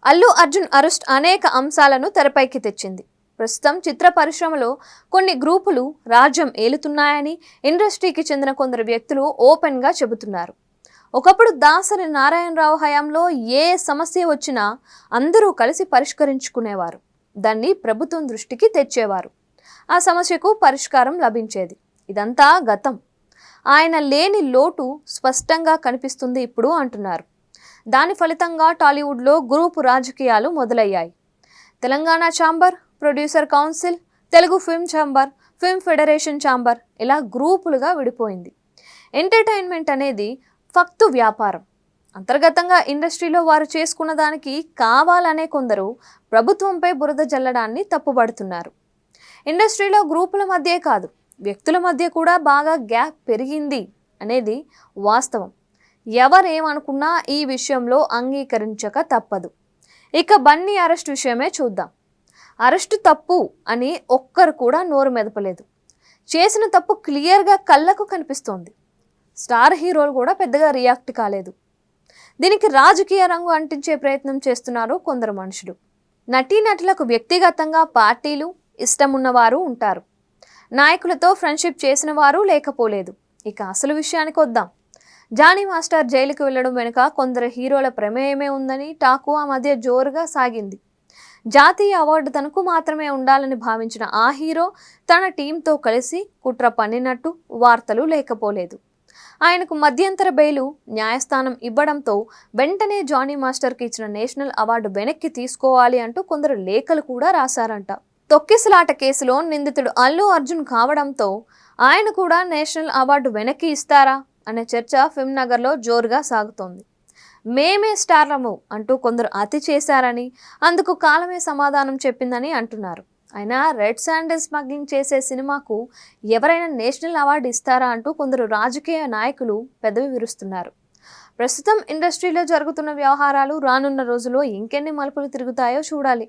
Allu Arjun arrest అనేక అంశాలను తెరపైకి తెచ్చింది. ప్రస్తుతం చిత్ర పరిశ్రమలో కొన్ని గ్రూపులు రాజ్యం ఏలుతున్నాయని ఇండస్ట్రీకి చెందిన కొందరు వ్యక్తులు ఓపెన్గా చెబుతున్నారు. ఒకప్పుడు దాసరి నారాయణరావు హయాంలో ఏ సమస్య వచ్చినా అందరూ కలిసి పరిష్కరించుకునేవారు. దాన్ని ప్రభుత్వం దృష్టికి తెచ్చేవారు. ఆ సమస్యకు పరిష్కారం లభించేది. ఇదంతా గతం. ఆయన లేని లోటు స్పష్టంగా కనిపిస్తుంది ఇప్పుడు అంటున్నారు. దాని ఫలితంగా టాలీవుడ్లో గ్రూపు రాజకీయాలు మొదలయ్యాయి. Telangana chamber, producer council, Telugu film chamber, film federation chamber ఇలా గ్రూపులుగా విడిపోయింది. ఎంటర్టైన్మెంట్ అనేది ఫక్తు వ్యాపారం. అంతర్గతంగా ఇండస్ట్రీలో వారు చేసుకున్న దానికి కావాలనే కొందరు ప్రభుత్వంపై బురద జల్లడాన్ని తప్పుపడుతున్నారు. ఇండస్ట్రీలో గ్రూపుల మధ్యే కాదు, వ్యక్తుల మధ్య కూడా బాగా గ్యాప్ పెరిగింది అనేది వాస్తవం. ఎవరేమనుకున్నా ఈ విషయంలో అంగీకరించక తప్పదు. ఇక బన్నీ అరెస్ట్ విషయమే చూద్దాం. అరెస్టు తప్పు అని ఒక్కరు కూడా నోరు మెదపలేదు. చేసిన తప్పు క్లియర్గా కళ్ళకు కనిపిస్తోంది. స్టార్ హీరోలు కూడా పెద్దగా రియాక్ట్ కాలేదు. దీనికి రాజకీయ రంగు అంటించే ప్రయత్నం చేస్తున్నారు కొందరు మనుషులు. నటీనటులకు వ్యక్తిగతంగా పార్టీలు ఇష్టం ఉన్నవారు ఉంటారు. నాయకులతో ఫ్రెండ్షిప్ చేసిన వారు లేకపోలేదు. ఇక అసలు విషయానికి వద్దాం. జానీ మాస్టర్ జైలుకు వెళ్లడం వెనుక కొందరు హీరోల ప్రమేయమే ఉందని టాకు ఆ మధ్య జోరుగా సాగింది. జాతీయ అవార్డు తనకు మాత్రమే ఉండాలని భావించిన ఆ హీరో తన టీంతో కలిసి కుట్ర పన్నినట్టు వార్తలు లేకపోలేదు. ఆయనకు మధ్యంతర బెయిలు న్యాయస్థానం ఇవ్వడంతో వెంటనే జానీ మాస్టర్కి ఇచ్చిన నేషనల్ అవార్డు వెనక్కి తీసుకోవాలి అంటూ కొందరు లేఖలు కూడా రాశారంట. తొక్కిసలాట కేసులో నిందితుడు అల్లు అర్జున్ కావడంతో ఆయన కూడా నేషనల్ అవార్డు వెనక్కి ఇస్తారా అనే చర్చ ఫిల్మ్ నగర్లో జోరుగా సాగుతోంది. మేమే స్టార్లము అంటూ కొందరు అతి చేశారని, అందుకు కాలమే సమాధానం చెప్పిందని అంటున్నారు. అయినా రెడ్ శాండిల్ స్మగ్లింగ్ చేసే సినిమాకు ఎవరైనా నేషనల్ అవార్డు ఇస్తారా అంటూ కొందరు రాజకీయ నాయకులు పెదవి విరుస్తున్నారు. ప్రస్తుతం ఇండస్ట్రీలో జరుగుతున్న వ్యవహారాలు రానున్న రోజుల్లో ఇంకెన్ని మలుపులు తిరుగుతాయో చూడాలి.